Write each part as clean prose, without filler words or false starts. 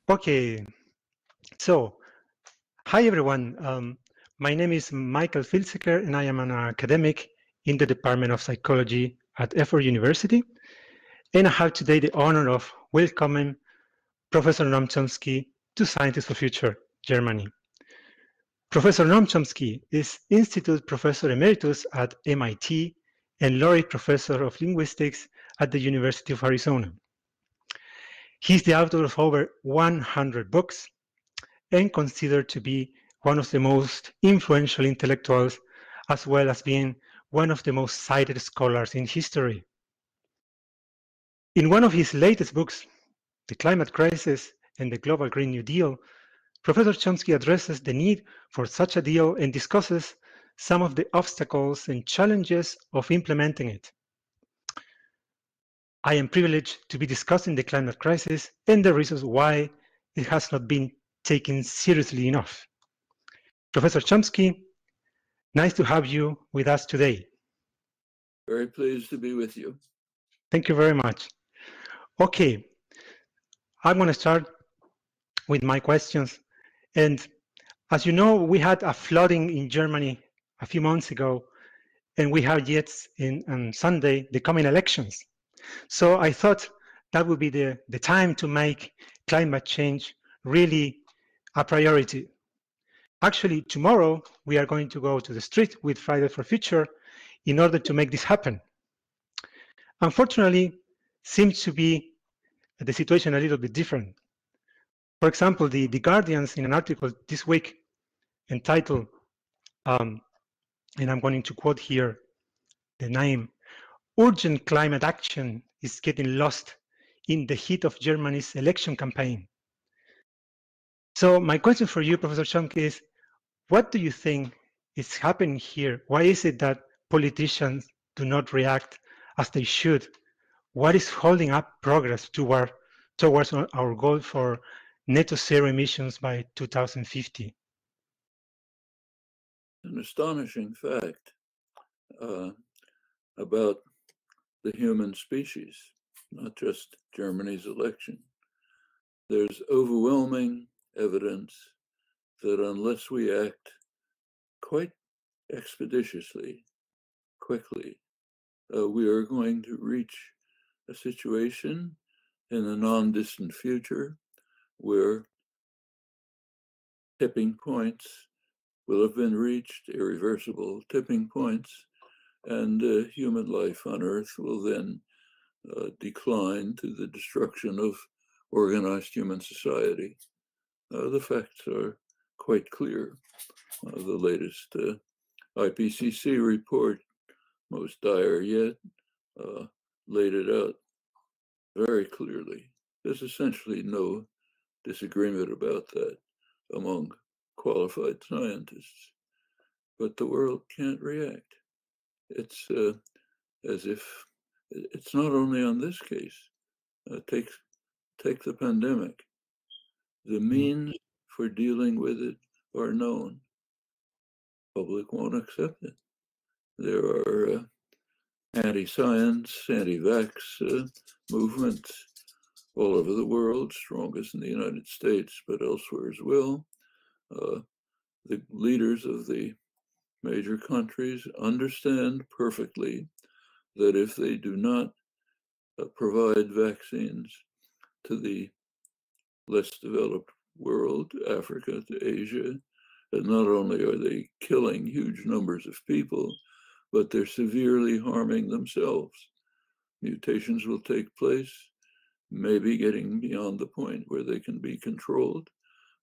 Okay, so hi everyone. My name is Michael Filzeker and I am an academic in the Department of Psychology at Erfurt University. And I have today the honor of welcoming Professor Noam Chomsky to Scientists for Future, Germany. Professor Noam Chomsky is Institute Professor Emeritus at MIT and Laureate Professor of Linguistics at the University of Arizona. He's the author of over 100 books and considered to be one of the most influential intellectuals, as well as being one of the most cited scholars in history. In one of his latest books, The Climate Crisis and the Global Green New Deal, Professor Chomsky addresses the need for such a deal and discusses some of the obstacles and challenges of implementing it. I am privileged to be discussing the climate crisis and the reasons why it has not been taken seriously enough. Professor Chomsky, nice to have you with us today. Very pleased to be with you. Thank you very much. Okay, I'm going to start with my questions. And as you know, we had a flooding in Germany a few months ago, and we have yet on Sunday the coming elections. So I thought that would be the time to make climate change really a priority. Actually, tomorrow we are going to go to the street with Friday for Future in order to make this happen. Unfortunately, seems to be the situation a little bit different. For example, the Guardians in an article this week entitled, and I'm going to quote here the name, "Urgent Climate Action is Getting Lost in the Heat of Germany's Election Campaign." So my question for you, Professor Chomsky, is what do you think is happening here? Why is it that politicians do not react as they should? What is holding up progress towards our goal for net zero emissions by 2050? An astonishing fact about the human species, not just Germany's election. There's overwhelming evidence that unless we act quite expeditiously, quickly, we are going to reach a situation in the non-distant future where tipping points will have been reached, irreversible tipping points, and human life on Earth will then decline to the destruction of organized human society. The facts are quite clear. The latest IPCC report, most dire yet, laid it out very clearly. There's essentially no disagreement about that among qualified scientists, but the world can't react. It's as if it's not only on this case. Take the pandemic. The means for dealing with it are known. Public won't accept it. There are anti-science, anti-vax movements all over the world, strongest in the United States, but elsewhere as well. The leaders of the major countries understand perfectly that if they do not provide vaccines to the less developed world, Africa to Asia, and not only are they killing huge numbers of people, but they're severely harming themselves. Mutations will take place, maybe getting beyond the point where they can be controlled,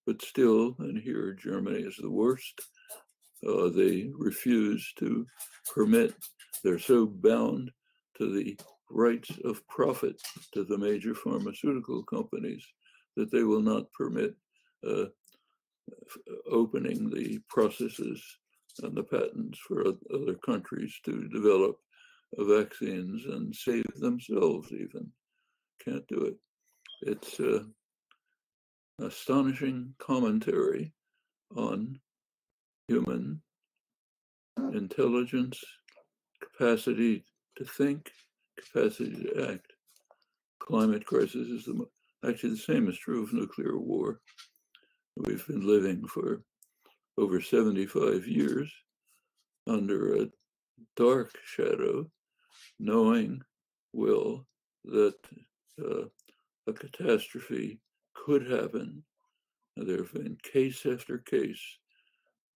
but still, and here Germany is the worst, they refuse to permit, they're so bound to the rights of profit to the major pharmaceutical companies that they will not permit opening the processes and the patents for other countries to develop vaccines and save themselves even. Can't do it. It's astonishing commentary on human intelligence, capacity to think, capacity to act. Climate crisis is Actually, the same is true of nuclear war. We've been living for over 75 years under a dark shadow, knowing well that a catastrophe could happen. There have been case after case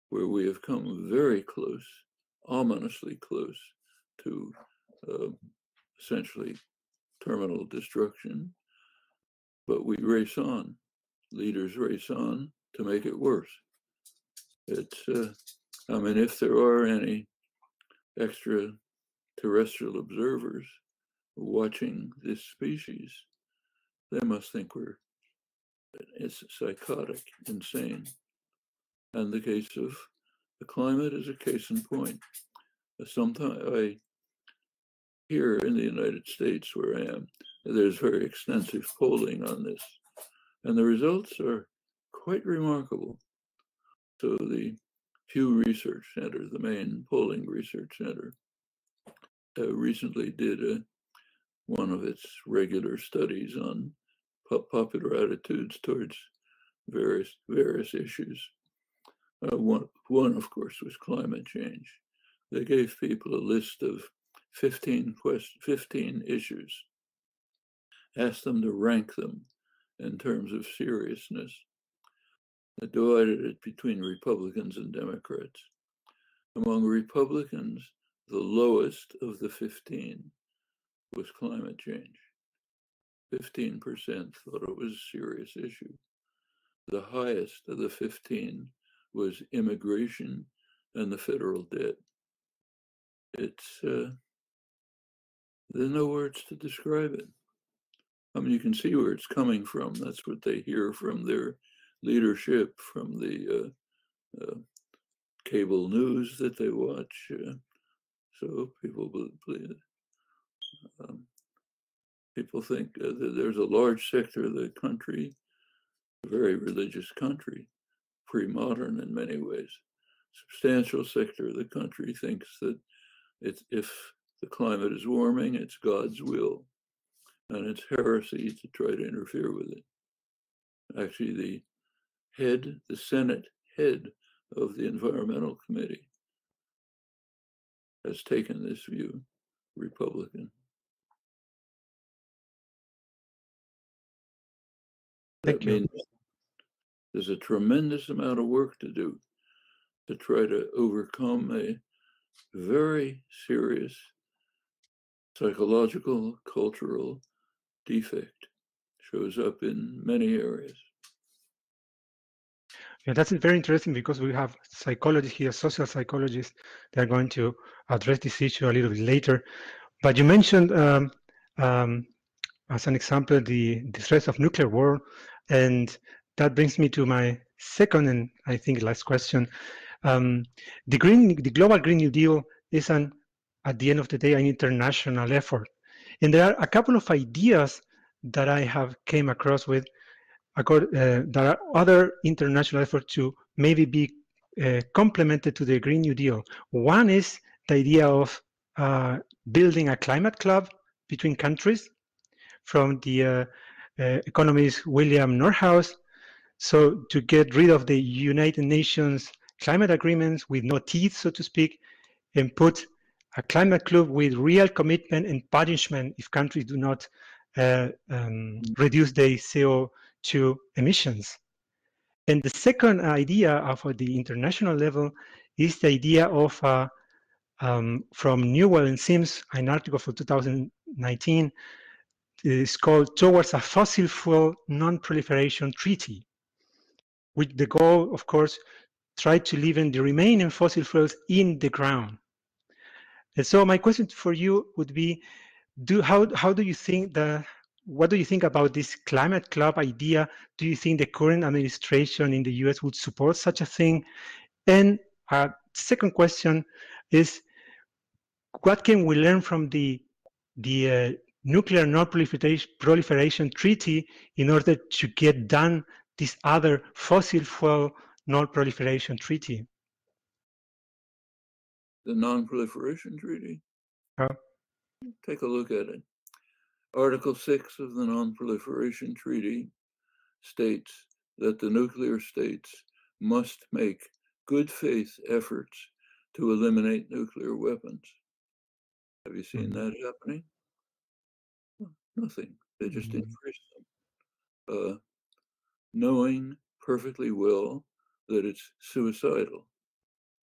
where we have come very close, ominously close to essentially terminal destruction, but we race on. Leaders race on to make it worse. It's, I mean, if there are any extraterrestrial observers watching this species, they must think it's psychotic, insane. And the case of the climate is a case in point. Sometimes here in the United States, where I am, there's very extensive polling on this, and the results are quite remarkable. So the Pew Research Center, the main polling research center, recently did one of its regular studies on popular attitudes towards various issues. One, of course, was climate change. They gave people a list of 15 issues, asked them to rank them in terms of seriousness. They divided it between Republicans and Democrats. Among Republicans, the lowest of the 15 was climate change. 15% thought it was a serious issue. The highest of the 15 was immigration and the federal debt. It's, there's no words to describe it. I mean, you can see where it's coming from. That's what they hear from their leadership, from the cable news that they watch. So people believe people think that there's a large sector of the country, a very religious country, pre-modern in many ways. Substantial sector of the country thinks that if the climate is warming, it's God's will, and it's heresy to try to interfere with it. Actually, the Senate head of the Environmental Committee has taken this view, Republican. That means there's a tremendous amount of work to do to try to overcome a very serious psychological, cultural defect. Shows up in many areas. Yeah, that's very interesting because we have psychologists here, social psychologists, that are going to address this issue a little bit later. But you mentioned, as an example, the threats of nuclear war, and that brings me to my second and I think last question. The Global Green New Deal is at the end of the day, an international effort. And there are a couple of ideas that I have came across with. There are other international efforts to maybe be complemented to the Green New Deal. One is the idea of building a climate club between countries from the economist William Nordhaus. So to get rid of the United Nations climate agreements with no teeth, so to speak, and put a climate club with real commitment and punishment if countries do not reduce their CO2 emissions. And the second idea for the international level is the idea of, from Newell and Sims, an article from 2019, is called Towards a Fossil Fuel Non-Proliferation Treaty, with the goal, of course, try to leave in the remaining fossil fuels in the ground. And so my question for you would be, how do you think what do you think about this climate club idea? Do you think the current administration in the US would support such a thing? And second question is, what can we learn from the nuclear non-proliferation treaty in order to get done this other fossil fuel non-proliferation treaty? The non-proliferation treaty? Oh. Take a look at it. Article 6 of the Non-Proliferation Treaty states that the nuclear states must make good faith efforts to eliminate nuclear weapons. Have you seen that happening? Nothing. They just increase them, knowing perfectly well that it's suicidal,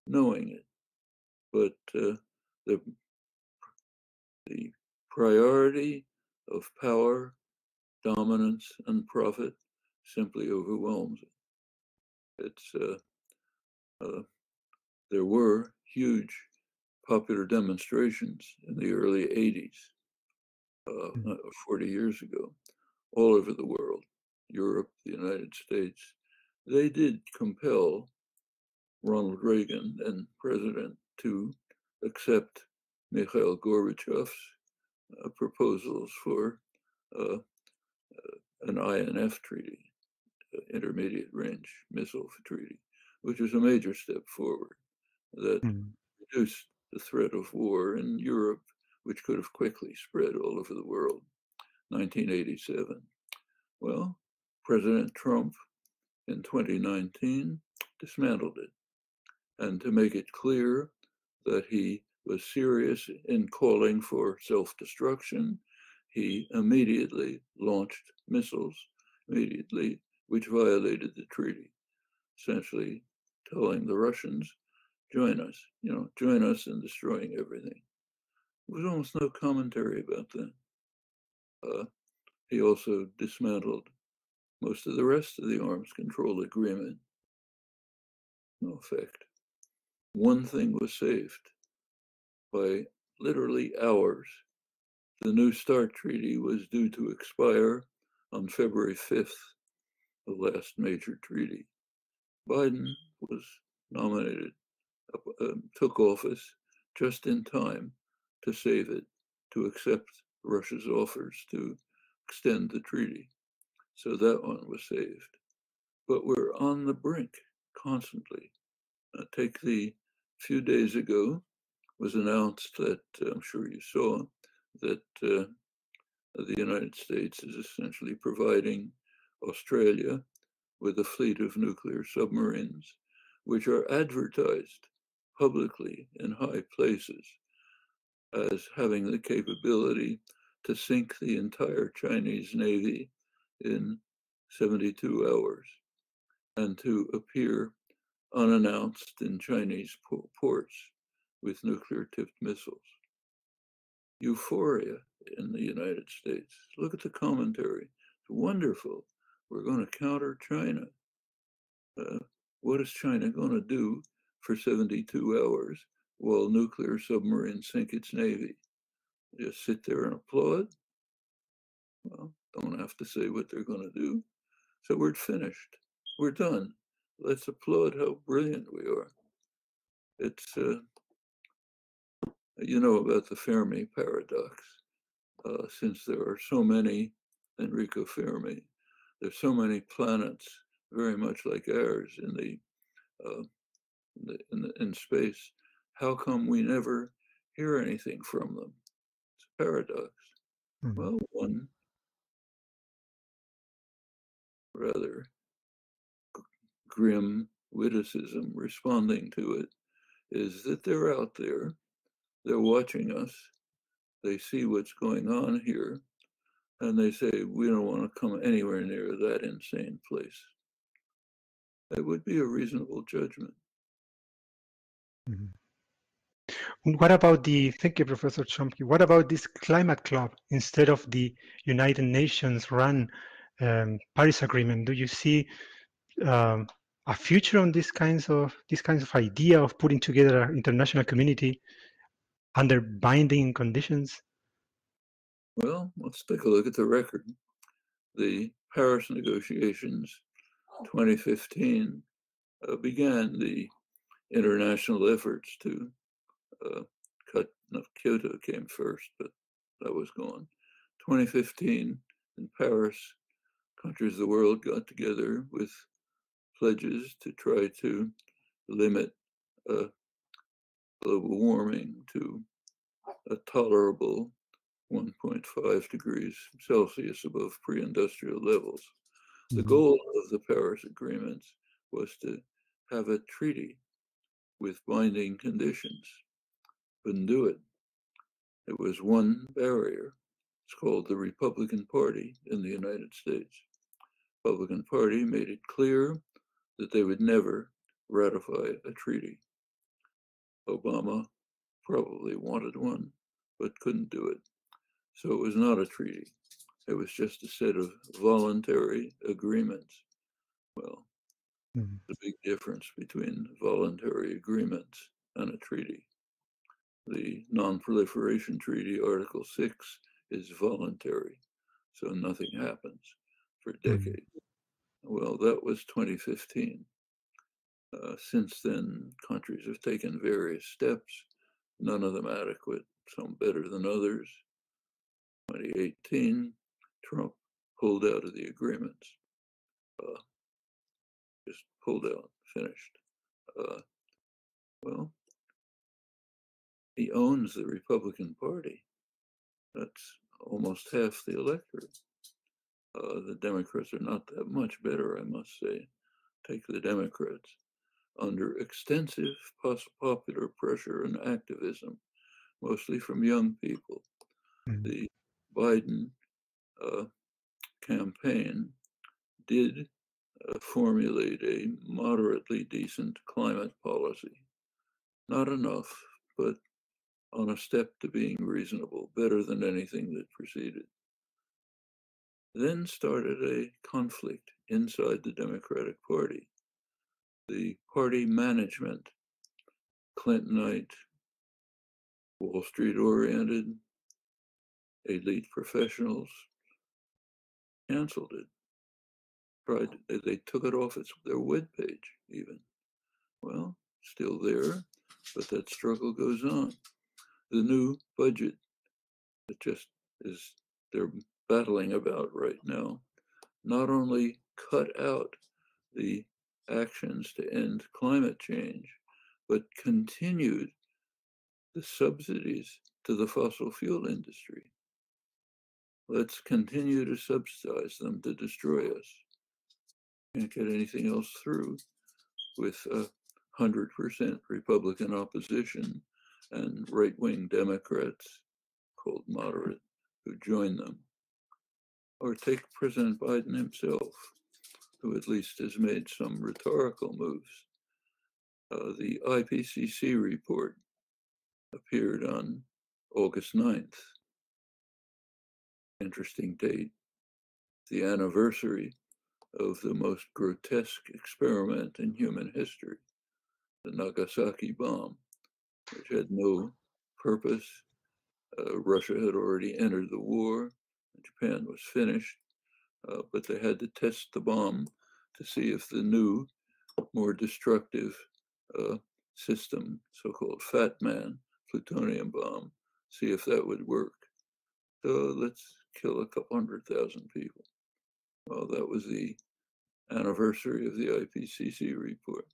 knowing it. But the priority of power, dominance, and profit simply overwhelms it. There were huge popular demonstrations in the early 80s, 40 years ago, all over the world, Europe, the United States. They did compel Ronald Reagan and President to accept Mikhail Gorbachev's proposals for an INF treaty, intermediate range missile treaty, which was a major step forward that reduced the threat of war in Europe, which could have quickly spread all over the world. 1987. Well, President Trump in 2019 dismantled it. And to make it clear that he was serious in calling for self-destruction, he immediately launched missiles, which violated the treaty, essentially telling the Russians, join us, join us in destroying everything. There was almost no commentary about that. He also dismantled most of the rest of the arms control agreement. No effect. One thing was saved by literally hours. The New START treaty was due to expire on February 5th, the last major treaty. Biden was nominated, took office just in time to save it, to accept Russia's offers to extend the treaty. So that one was saved. But we're on the brink constantly. Take the few days ago was announced that, I'm sure you saw, that the United States is essentially providing Australia with a fleet of nuclear submarines, which are advertised publicly in high places as having the capability to sink the entire Chinese Navy in 72 hours and to appear unannounced in Chinese ports with nuclear-tipped missiles. Euphoria in the United States. Look at the commentary. It's wonderful. We're going to counter China. What is China going to do for 72 hours while nuclear submarines sink its navy? Just sit there and applaud? Well, don't have to say what they're going to do. So we're finished. We're done. Let's applaud how brilliant we are. It's, you know about the Fermi paradox. Since there are so many, Enrico Fermi, there's so many planets very much like ours in space. How come we never hear anything from them? It's a paradox. Well, one rather grim witticism responding to it is that they're out there, they're watching us, they see what's going on here, and they say, we don't want to come anywhere near that insane place. That would be a reasonable judgment. What about thank you, Professor Chomsky, what about this climate club instead of the United Nations run Paris Agreement? Do you see a future on these kinds of idea of putting together an international community under binding conditions? Well, let's take a look at the record. The Paris negotiations, 2015, began the international efforts to Kyoto came first, but that was gone. 2015 in Paris, countries of the world got together with pledges to try to limit global warming to a tolerable 1.5 degrees Celsius above pre-industrial levels. The goal of the Paris agreements was to have a treaty with binding conditions. Couldn't do it. There was one barrier. It's called the Republican Party in the United States. The Republican Party made it clear that they would never ratify a treaty. Obama probably wanted one, but couldn't do it. So it was not a treaty. It was just a set of voluntary agreements. Well, the big difference between voluntary agreements and a treaty. The Non-Proliferation Treaty, Article 6, is voluntary, so nothing happens for decades. Well, that was 2015. Since then, countries have taken various steps, none of them adequate, some better than others. 2018, Trump pulled out of the agreements. Just pulled out, finished. Well, he owns the Republican Party. That's almost half the electorate. The Democrats are not that much better, I must say. Take the Democrats. Under extensive popular pressure and activism, mostly from young people, the Biden campaign did formulate a moderately decent climate policy. Not enough, but on a step to being reasonable, better than anything that preceded. Then started a conflict inside the Democratic Party. The party management, Clintonite, Wall Street oriented, elite professionals, canceled it. They took it off their webpage even. Well, still there, but that struggle goes on. The new budget that just is they're battling about right now, not only cut out the actions to end climate change, but continued the subsidies to the fossil fuel industry. Let's continue to subsidize them to destroy us. Can't get anything else through with 100% Republican opposition and right-wing Democrats, called moderate, who join them. Or take President Biden himself, who at least has made some rhetorical moves. The IPCC report appeared on August 9th. Interesting date. The anniversary of the most grotesque experiment in human history, the Nagasaki bomb, which had no purpose. Russia had already entered the war, and Japan was finished, but they had to test the bomb to see if the new, more destructive system, so-called Fat Man plutonium bomb, see if that would work. So let's kill a couple 100,000 people. Well, that was the anniversary of the IPCC report.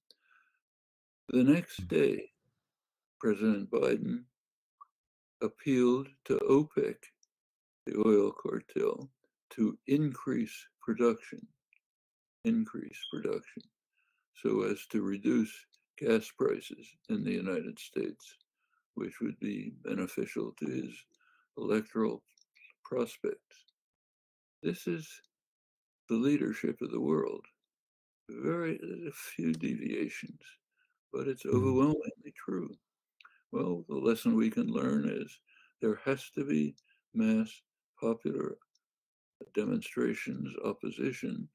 The next day, President Biden appealed to OPEC, the oil cartel, to increase production, so as to reduce gas prices in the United States, which would be beneficial to his electoral prospects. This is the leadership of the world. Very a few deviations, but it's overwhelmingly true. Well, the lesson we can learn is there has to be mass popular demonstrations, opposition,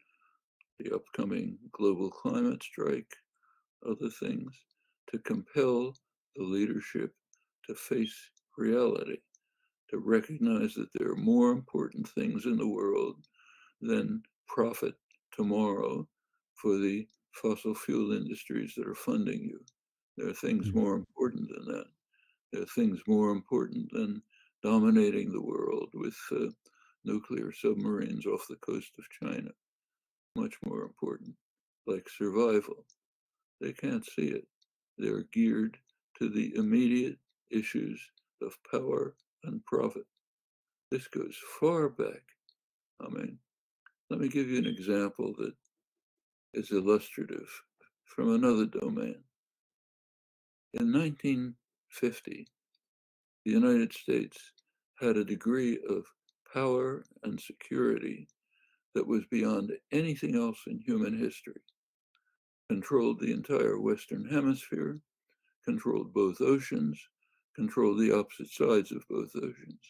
the upcoming global climate strike, other things, to compel the leadership to face reality, to recognize that there are more important things in the world than profit tomorrow for the fossil fuel industries that are funding you. There are things more important than that. There are things more important than dominating the world with nuclear submarines off the coast of China. Much more important, like survival. They can't see it. They're geared to the immediate issues of power and profit. This goes far back. I mean, let me give you an example that is illustrative from another domain. In 1950, the United States had a degree of power and security that was beyond anything else in human history. Controlled the entire Western Hemisphere, controlled both oceans, controlled the opposite sides of both oceans.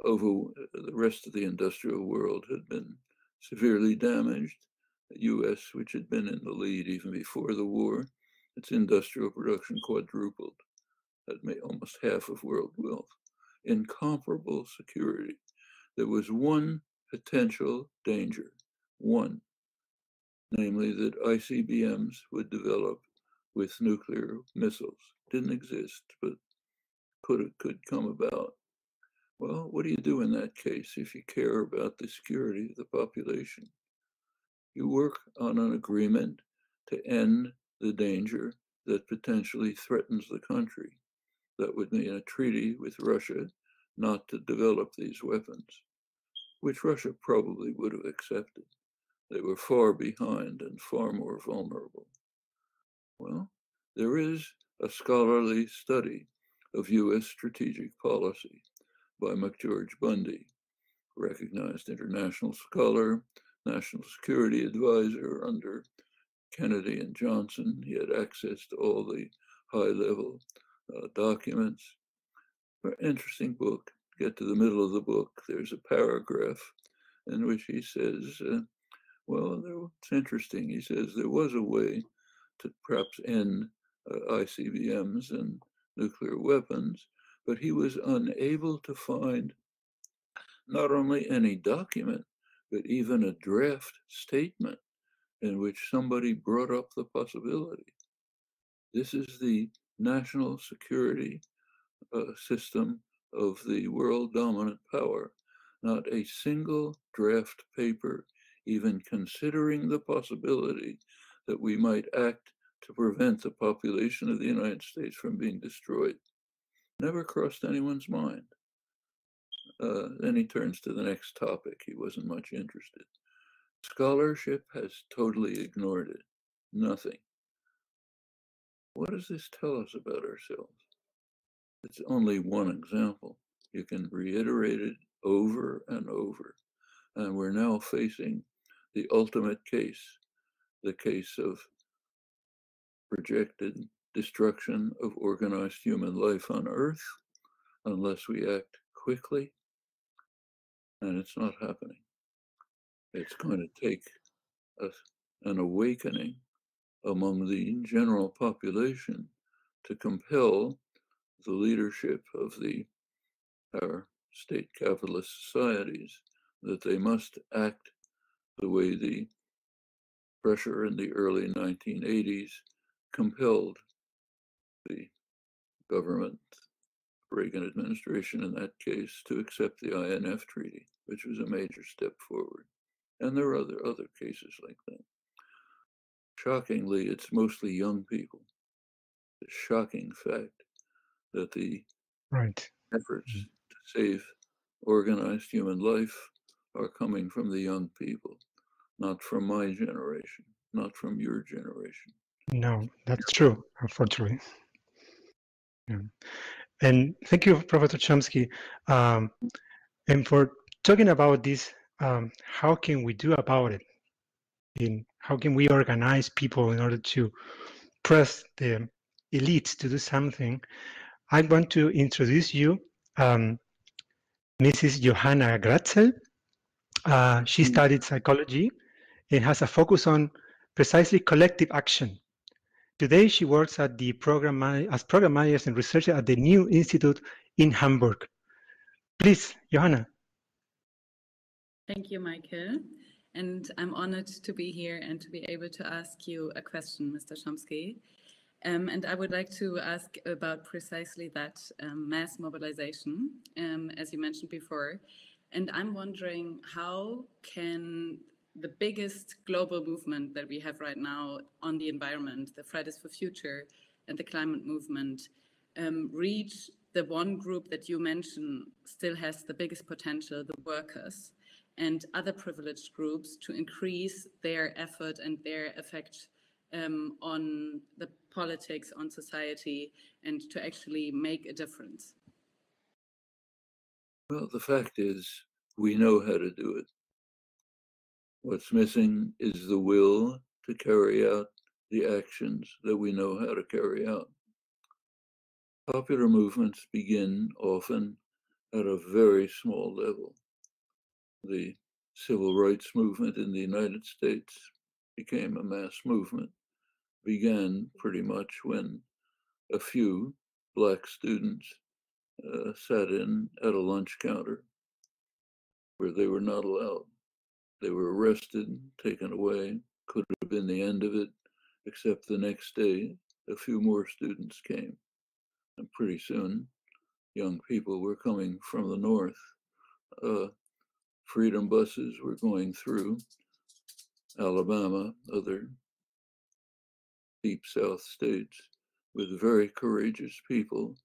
Over the rest of the industrial world had been severely damaged. The US, which had been in the lead even before the war, its industrial production quadrupled. That made almost half of world wealth. Incomparable security. There was one potential danger, one, namely that ICBMs would develop with nuclear missiles. Didn't exist, but could come about. Well, what do you do in that case if you care about the security of the population? You work on an agreement to end the danger that potentially threatens the country. That would mean a treaty with Russia not to develop these weapons, which Russia probably would have accepted. They were far behind and far more vulnerable. Well, there is a scholarly study of US strategic policy by McGeorge Bundy, recognized international scholar, national security advisor under Kennedy and Johnson. He had access to all the high-level documents. Interesting book. Get to the middle of the book, there's a paragraph in which he says, well, it's interesting. He says there was a way to perhaps end ICBMs and nuclear weapons, but he was unable to find not only any document, but even a draft statement in which somebody brought up the possibility. This is the national security system of the world dominant power. Not a single draft paper even considering the possibility that we might act to prevent the population of the United States from being destroyed. Never crossed anyone's mind. Then he turns to the next topic. He wasn't much interested. Scholarship has totally ignored it. Nothing. What does this tell us about ourselves? It's only one example. You can reiterate it over and over. And we're now facing the ultimate case, the case of projected destruction of organized human life on Earth unless we act quickly. And it's not happening. It's going to take an awakening among the general population to compel the leadership of our state capitalist societies that they must act the way the pressure in the early 1980s compelled the government, Reagan administration in that case, to accept the INF Treaty, which was a major step forward. And there are other cases like that. Shockingly, it's mostly young people. The shocking fact that the efforts to save organized human life are coming from the young people, not from my generation, not from your generation. No, that's true, unfortunately. Yeah. And thank you, Professor Chomsky. And for talking about this, how can we do about it? And how can we organize people in order to press the elites to do something? I want to introduce you, Mrs. Johanna Gretzel. She studied psychology and has a focus on precisely collective action. Today, she works at the as program manager and researcher at the New Institute in Hamburg. Please, Johanna. Thank you, Michael. And I'm honored to be here and to be able to ask you a question, Mr. Chomsky. And I would like to ask about precisely that mass mobilization, as you mentioned before. And I'm wondering, how can the biggest global movement that we have right now on the environment, the Fridays for Future and the climate movement, reach the one group that you mentioned still has the biggest potential, the workers, and other privileged groups to increase their effort and their effect on the politics, on society, and to actually make a difference? Well, the fact is, we know how to do it. What's missing is the will to carry out the actions that we know how to carry out. Popular movements begin often at a very small level. The civil rights movement in the United States became a mass movement, began pretty much when a few Black students sat in at a lunch counter where they were not allowed. They were arrested, taken away, could have been the end of it, except the next day, a few more students came. And pretty soon, young people were coming from the north. Freedom buses were going through Alabama, other deep South states, with very courageous people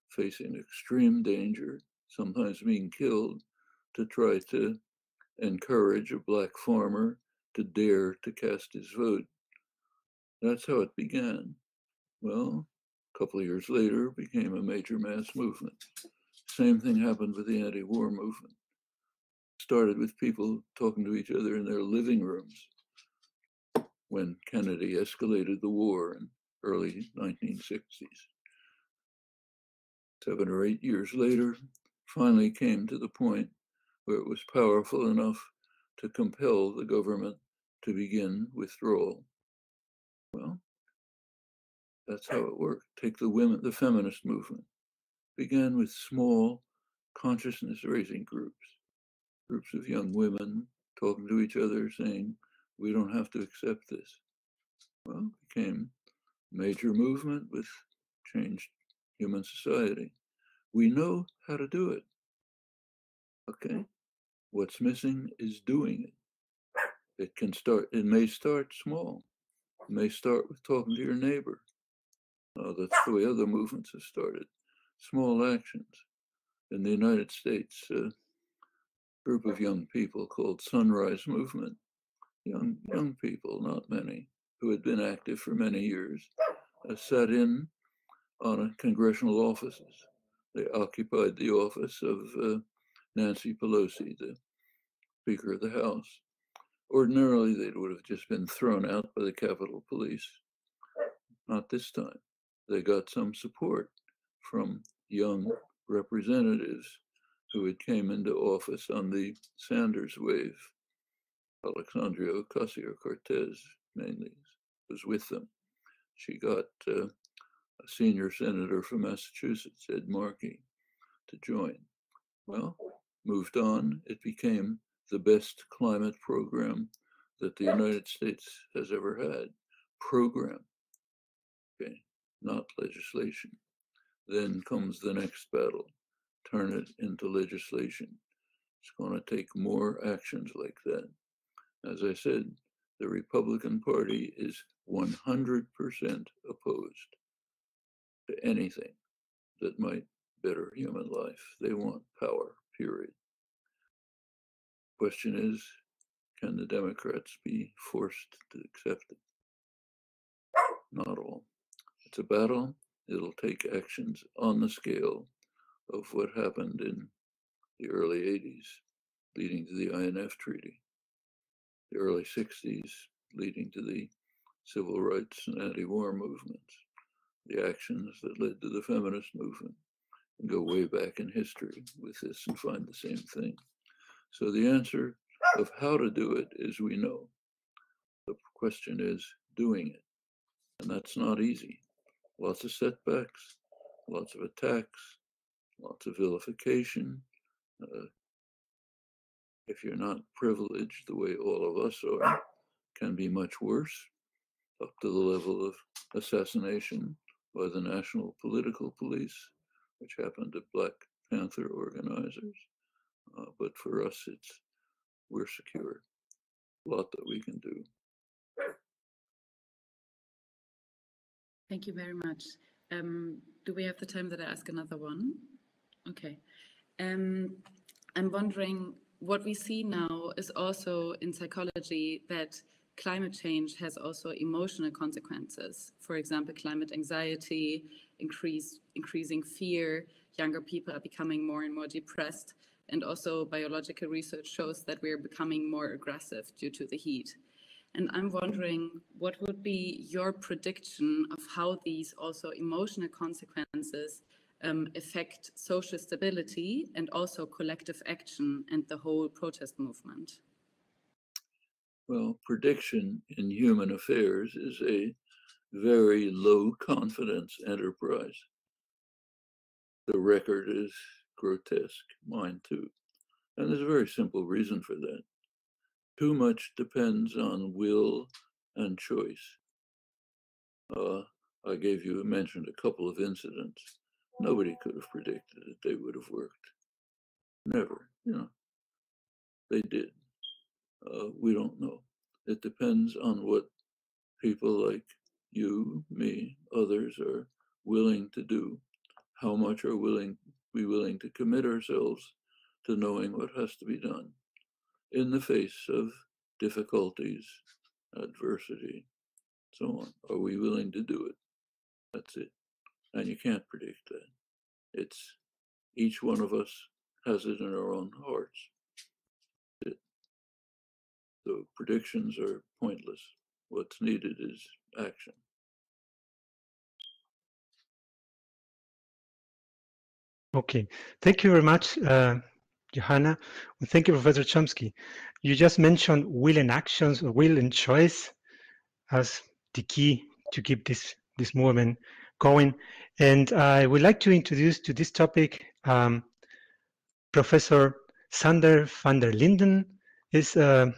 facing extreme danger, sometimes being killed, to try to encourage a Black farmer to dare to cast his vote. That's how it began. Well, a couple of years later, it became a major mass movement. Same thing happened with the anti-war movement. Started with people talking to each other in their living rooms when Kennedy escalated the war in early 1960s. 7 or 8 years later, finally came to the point where it was powerful enough to compel the government to begin withdrawal. Well, that's how it worked. Take the feminist movement. Began with small consciousness-raising groups of young women talking to each other, saying, we don't have to accept this. Well, it became a major movement with changed human society. We know how to do it. Okay, what's missing is doing it. It may start small. It may start with talking to your neighbor. That's the way other movements have started. Small actions. In the United States, a group of young people called Sunrise Movement, young people, not many, who had been active for many years, sat in on congressional offices. They occupied the office of Nancy Pelosi, the Speaker of the House. Ordinarily, they would have just been thrown out by the Capitol Police. Not this time. They got some support from young representatives who had came into office on the Sanders wave. Alexandria Ocasio-Cortez mainly was with them. She got a senior senator from Massachusetts, Ed Markey, to join. Well, moved on. It became the best climate program that the United States has ever had. Program, okay, not legislation. Then comes the next battle, turn it into legislation. It's going to take more actions like that. As I said, the Republican Party is 100% opposed to anything that might better human life. They want power, period. Question is, can the Democrats be forced to accept it? Not all. It's a battle. It'll take actions on the scale of what happened in the early 80s, leading to the INF Treaty, the early 60s, leading to the civil rights and anti-war movements, the actions that led to the feminist movement, and go way back in history with this and find the same thing. So the answer of how to do it is we know. The question is doing it. And that's not easy. Lots of setbacks, lots of attacks, lots of vilification. If you're not privileged the way all of us are, can be much worse, up to the level of assassination by the National Political Police, which happened to Black Panther organizers. But for us, we're secure. A lot that we can do. Thank you very much. Do we have the time that I ask another one? Okay. I'm wondering, what we see now is also in psychology that climate change has also emotional consequences. For example, climate anxiety, increasing fear, younger people are becoming more and more depressed, and also biological research shows that we're becoming more aggressive due to the heat. And I'm wondering, what would be your prediction of how these also emotional consequences affect social stability and also collective action and the whole protest movement? Well, prediction in human affairs is a very low confidence enterprise. The record is grotesque, mine too. And there's a very simple reason for that. Too much depends on will and choice. I mentioned a couple of incidents. Nobody could have predicted that they would have worked. Never, they did. We don't know. It depends on what people like you, me, others are willing to do. How much are we willing to commit ourselves to knowing what has to be done in the face of difficulties, adversity, so on. Are we willing to do it? That's it. And you can't predict that. It's each one of us has it in our own hearts. So predictions are pointless. What's needed is action. Okay, thank you very much, Johanna. And thank you, Professor Chomsky. You just mentioned will and actions, or will and choice, as the key to keep this movement going. And I would like to introduce to this topic Professor Sander van der Linden. Is a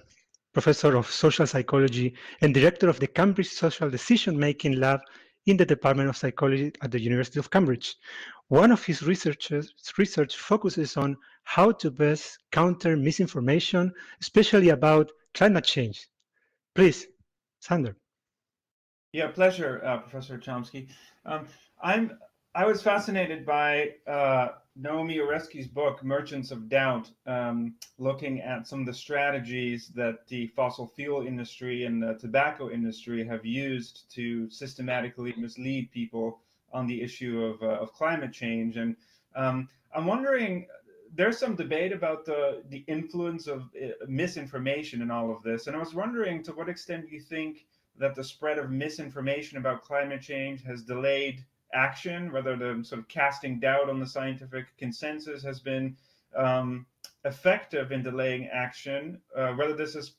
professor of social psychology and director of the Cambridge Social Decision Making Lab in the Department of Psychology at the University of Cambridge. One of his research focuses on how to best counter misinformation, especially about climate change. Please, Sander. Yeah, pleasure, Professor Chomsky. I was fascinated by Naomi Oreskes' book, Merchants of Doubt, looking at some of the strategies that the fossil fuel industry and the tobacco industry have used to systematically mislead people on the issue of climate change. And I'm wondering, there's some debate about the influence of misinformation in all of this. And I was wondering, to what extent you think that the spread of misinformation about climate change has delayed action, whether the sort of casting doubt on the scientific consensus has been effective in delaying action, whether this is,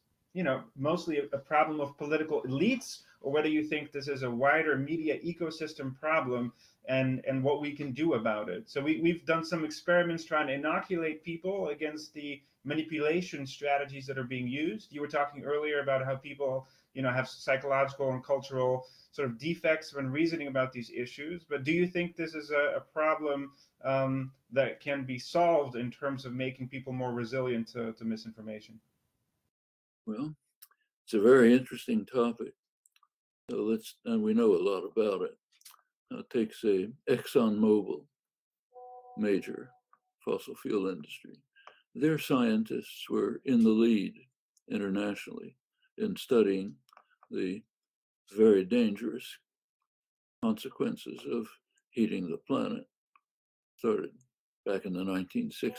mostly a problem of political elites, or whether you think this is a wider media ecosystem problem and what we can do about it. So we've done some experiments trying to inoculate people against the manipulation strategies that are being used. You were talking earlier about how people have psychological and cultural sort of defects when reasoning about these issues. But do you think this is a problem that can be solved in terms of making people more resilient to misinformation? Well, it's a very interesting topic. So and we know a lot about it. Take, say, ExxonMobil, major fossil fuel industry. Their scientists were in the lead internationally in studying the very dangerous consequences of heating the planet. Started back in the 1960s.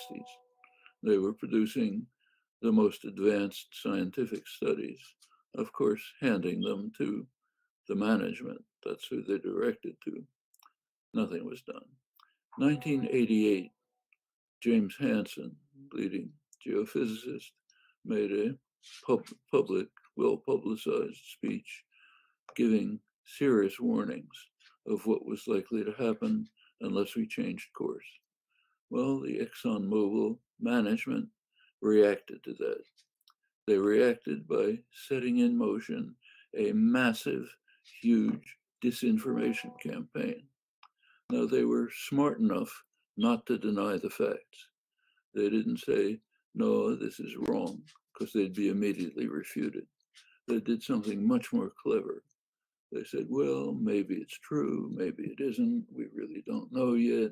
They were producing the most advanced scientific studies, of course, handing them to the management. That's who they directed to. Nothing was done. 1988, James Hansen, leading geophysicist, made a public, well-publicized speech giving serious warnings of what was likely to happen unless we changed course. Well, the ExxonMobil management reacted to that. They reacted by setting in motion a massive, huge disinformation campaign. Now, they were smart enough not to deny the facts. They didn't say, no, this is wrong, because they'd be immediately refuted. They did something much more clever. They said, well, maybe it's true, maybe it isn't. We really don't know yet.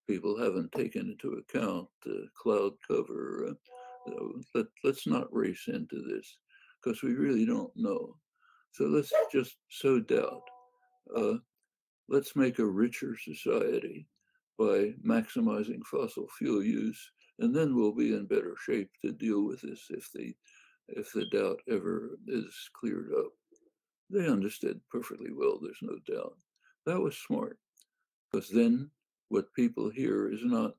people haven't taken into account cloud cover. Let's not race into this because we really don't know. So let's just sow doubt. Let's make a richer society by maximizing fossil fuel use, and then we'll be in better shape to deal with this if the doubt ever is cleared up. They understood perfectly well, there's no doubt. That was smart, because then what people hear is not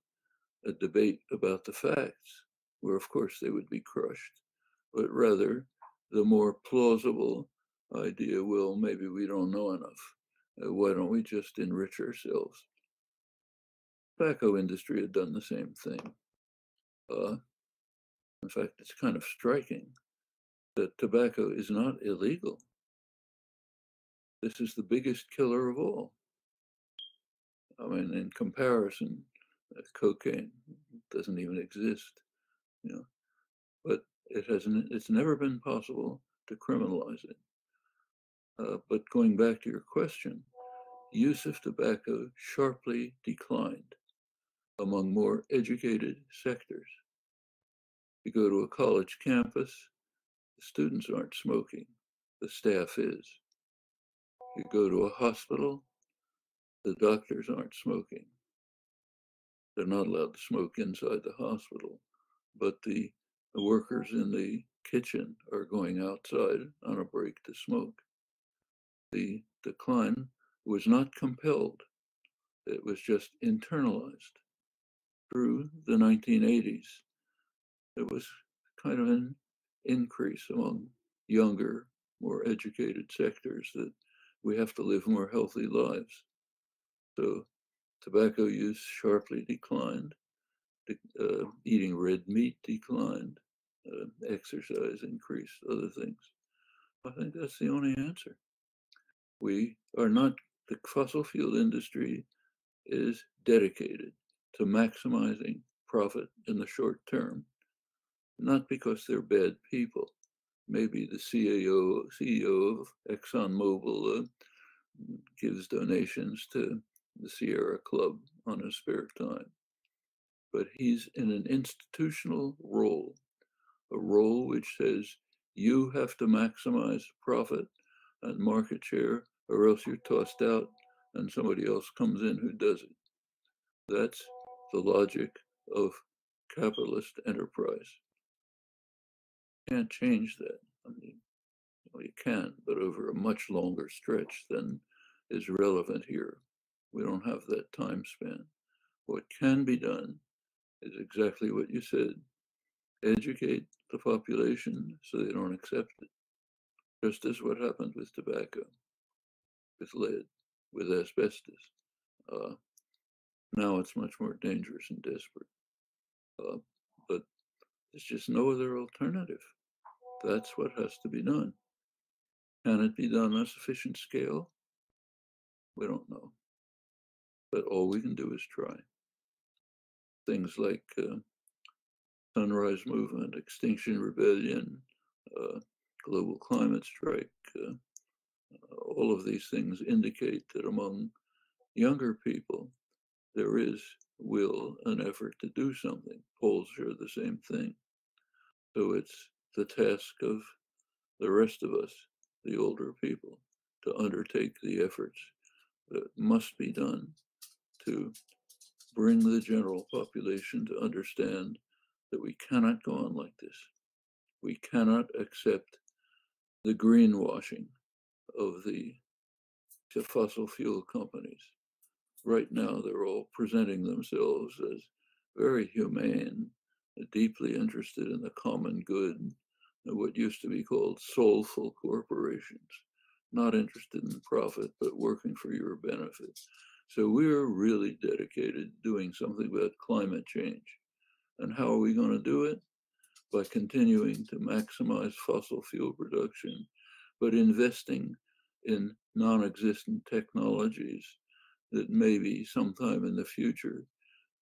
a debate about the facts, where of course they would be crushed, but rather the more plausible idea, well, maybe we don't know enough. Why don't we just enrich ourselves? Tobacco industry had done the same thing. In fact, it's kind of striking that tobacco is not illegal. This is the biggest killer of all. I mean, in comparison, cocaine doesn't even exist, you know. But it's never been possible to criminalize it. But going back to your question, use of tobacco sharply declined among more educated sectors. You go to a college campus, the students aren't smoking, the staff is. You go to a hospital, the doctors aren't smoking. They're not allowed to smoke inside the hospital, but the workers in the kitchen are going outside on a break to smoke. The decline was not compelled. It was just internalized. Through the 1980s, there was kind of an increase among younger, more educated sectors that we have to live more healthy lives. So tobacco use sharply declined, eating red meat declined, exercise increased, other things. I think that's the only answer. We are not, the fossil fuel industry is dedicated to maximizing profit in the short term, not because they're bad people. Maybe the CEO of ExxonMobil gives donations to the Sierra Club on his spare time. But he's in an institutional role, a role which says you have to maximize profit and market share, or else you're tossed out and somebody else comes in who does it. That's the logic of capitalist enterprise. Can't change that. I mean, well, you can, but over a much longer stretch than is relevant here. We don't have that time span. What can be done is exactly what you said. Educate the population so they don't accept it. Just as what happened with tobacco, with lead, with asbestos. Now it's much more dangerous and desperate. But there's just no other alternative. That's what has to be done. Can it be done on a sufficient scale? We don't know. But all we can do is try. Things like Sunrise Movement, Extinction Rebellion, global climate strike, all of these things indicate that among younger people, there is will and effort to do something. Polls show the same thing. So it's the task of the rest of us, the older people, to undertake the efforts that must be done to bring the general population to understand that we cannot go on like this. We cannot accept the greenwashing of the fossil fuel companies. Right now, they're all presenting themselves as very humane, deeply interested in the common good, what used to be called soulful corporations, not interested in profit, but working for your benefit. So we're really dedicated to doing something about climate change. And how are we going to do it? By continuing to maximize fossil fuel production, but investing in non-existent technologies that maybe sometime in the future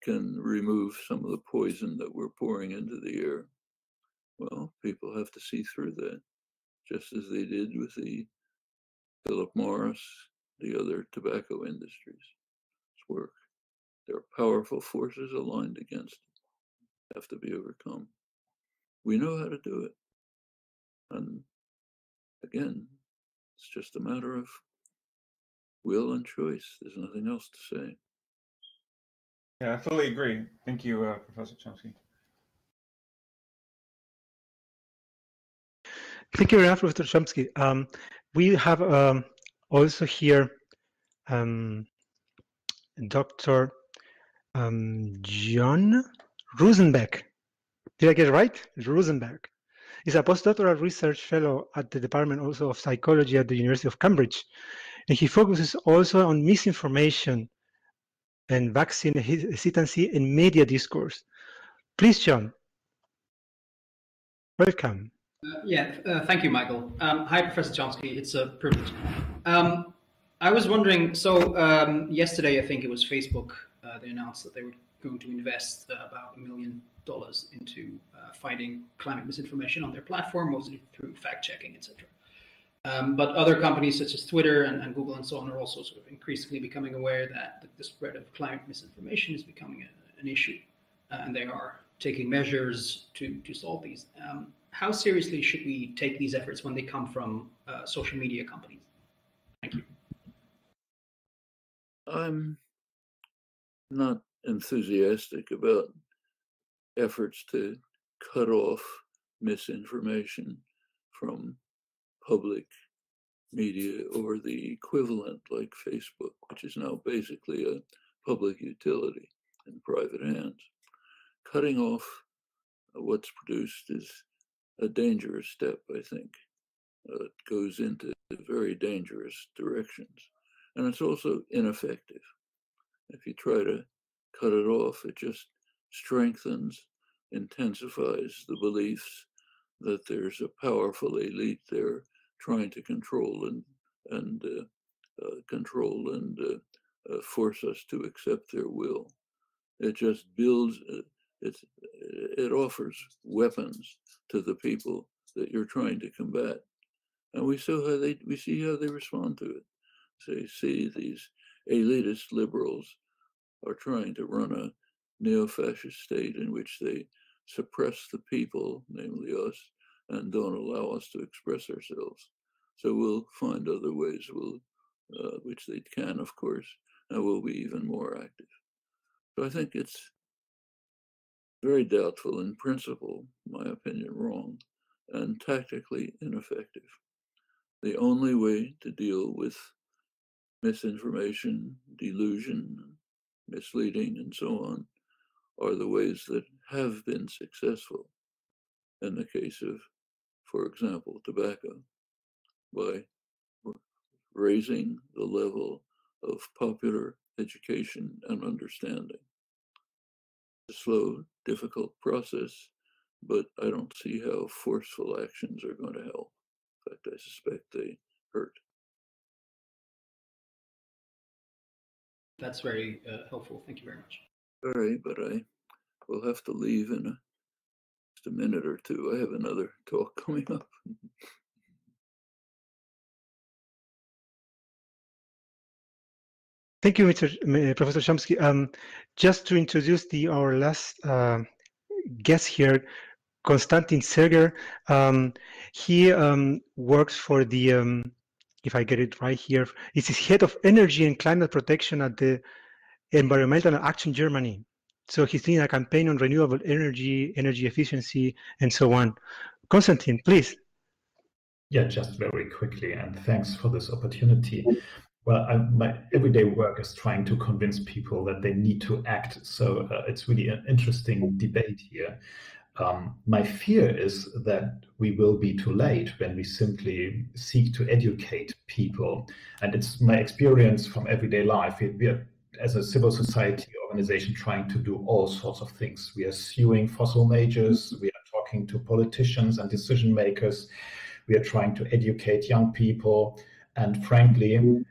can remove some of the poison that we're pouring into the air. Well, people have to see through that, just as they did with the Philip Morris, the other tobacco industries. It's work. There are powerful forces aligned against it, have to be overcome. We know how to do it. And again, it's just a matter of will and choice. There's nothing else to say. Yeah, I fully agree. Thank you, Professor Chomsky. Thank you very much, Professor Chomsky. We have also here Dr. John Roozenbeck. Did I get it right? Roozenbeck. He's a postdoctoral research fellow at the Department also of Psychology at the University of Cambridge. And he focuses also on misinformation and vaccine hesitancy in media discourse. Please, John. Welcome. Thank you, Michael. Hi, Professor Chomsky. It's a privilege. I was wondering, so yesterday, I think it was Facebook, they announced that they were going to invest about $1 million into fighting climate misinformation on their platform, mostly through fact-checking, etc. But other companies such as Twitter and Google and so on are also sort of increasingly becoming aware that the spread of climate misinformation is becoming an issue, and they are taking measures to solve these. How seriously should we take these efforts when they come from social media companies? Thank you. I'm not enthusiastic about efforts to cut off misinformation from public media or the equivalent like Facebook, which is now basically a public utility in private hands. Cutting off what's produced is a dangerous step, I think. It goes into very dangerous directions. And it's also ineffective. If you try to cut it off, it just strengthens, intensifies the beliefs that there's a powerful elite there trying to control and force us to accept their will. It just builds. It offers weapons to the people that you're trying to combat, and we see how they respond to it. So see these elitist liberals are trying to run a neo-fascist state in which they suppress the people, namely us, and don't allow us to express ourselves. So we'll find other ways, which they can, of course, and we'll be even more active. So I think it's very doubtful in principle, my opinion, wrong, and tactically ineffective. The only way to deal with misinformation, delusion, misleading, and so on are the ways that have been successful in the case of, for example, tobacco, by raising the level of popular education and understanding. It's a slow, difficult process, but I don't see how forceful actions are going to help. In fact, I suspect they hurt. That's very helpful. Thank you very much. Sorry, but I will have to leave in just a minute or two. I have another talk coming up. Thank you, Professor Chomsky. Just to introduce our last guest here, Konstantin Zerger. He works for the, if I get it right here, he's head of energy and climate protection at the Environmental Action Germany. So he's doing a campaign on renewable energy, energy efficiency, and so on. Konstantin, please. Yeah, just very quickly, and thanks for this opportunity. Well, my everyday work is trying to convince people that they need to act. So it's really an interesting debate here. My fear is that we will be too late when we simply seek to educate people. And it's my experience from everyday life. We are, as a civil society organization, trying to do all sorts of things. We are suing fossil majors. We are talking to politicians and decision makers. We are trying to educate young people. And frankly,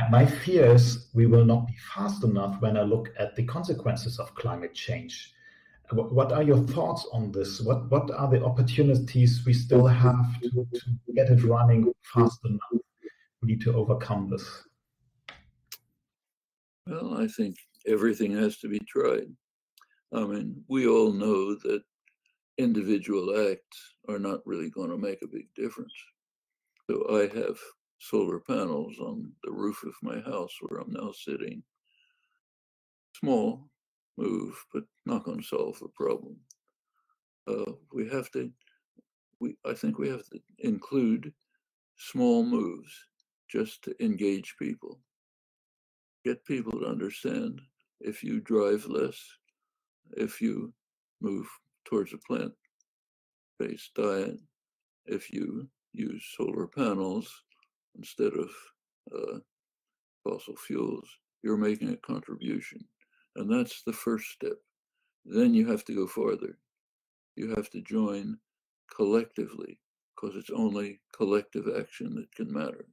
my fear is we will not be fast enough when I look at the consequences of climate change. What are your thoughts on this? What are the opportunities we still have to get it running fast enough? We need to overcome this. Well, I think everything has to be tried. I mean, we all know that individual acts are not really going to make a big difference. So I have solar panels on the roof of my house where I'm now sitting. Small move, but not going to solve the problem. I think we have to include small moves just to engage people. Get people to understand if you drive less, if you move towards a plant-based diet, if you use solar panels instead of fossil fuels, you're making a contribution. And that's the first step. Then you have to go farther. You have to join collectively, because it's only collective action that can matter.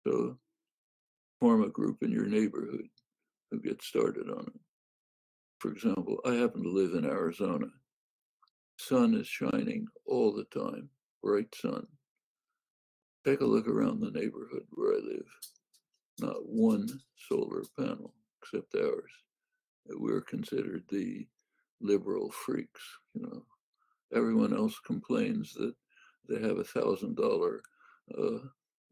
So form a group in your neighborhood who gets started on it. For example, I happen to live in Arizona. Sun is shining all the time, bright sun. Take a look around the neighborhood where I live. Not one solar panel except ours. We're considered the liberal freaks, you know. Everyone else complains that they have $1,000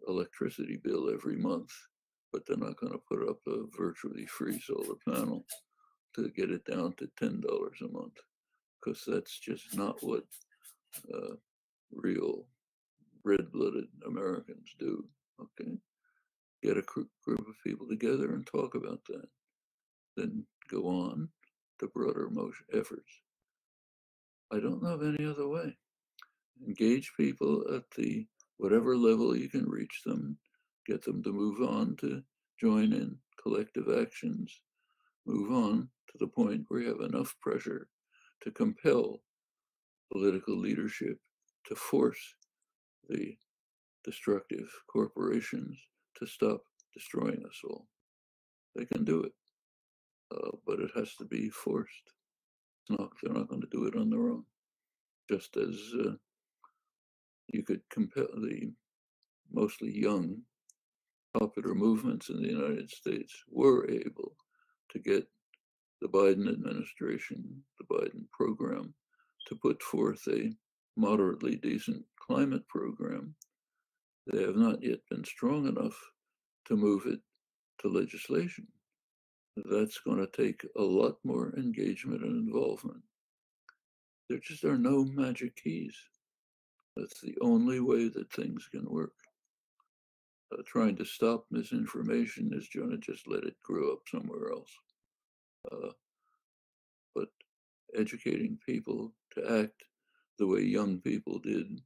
electricity bill every month, but they're not going to put up a virtually free solar panel to get it down to $10 a month, because that's just not what real red-blooded Americans do. Okay, get a group of people together and talk about that, then go on to broader efforts. I don't know of any other way. Engage people at the whatever level you can reach them, get them to move on to join in collective actions, move on to the point where you have enough pressure to compel political leadership to force the destructive corporations to stop destroying us all. They can do it, but it has to be forced. They're not going to do it on their own. Just as you could compel the mostly young popular movements in the United States were able to get the Biden administration, the Biden program, to put forth a moderately decent climate program. They have not yet been strong enough to move it to legislation. That's going to take a lot more engagement and involvement. There just are no magic keys. That's the only way that things can work. Trying to stop misinformation is going to just let it grow up somewhere else. But educating people to act the way young people did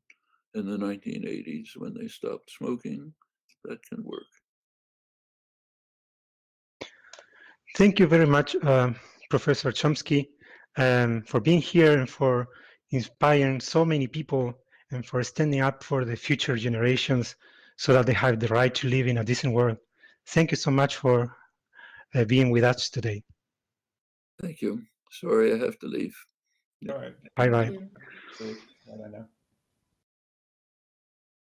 in the 1980s when they stopped smoking, that can work. Thank you very much, Professor Chomsky, for being here and for inspiring so many people and for standing up for the future generations so that they have the right to live in a decent world. Thank you so much for being with us today. Thank you. Sorry, I have to leave. All right. Bye-bye. Bye now.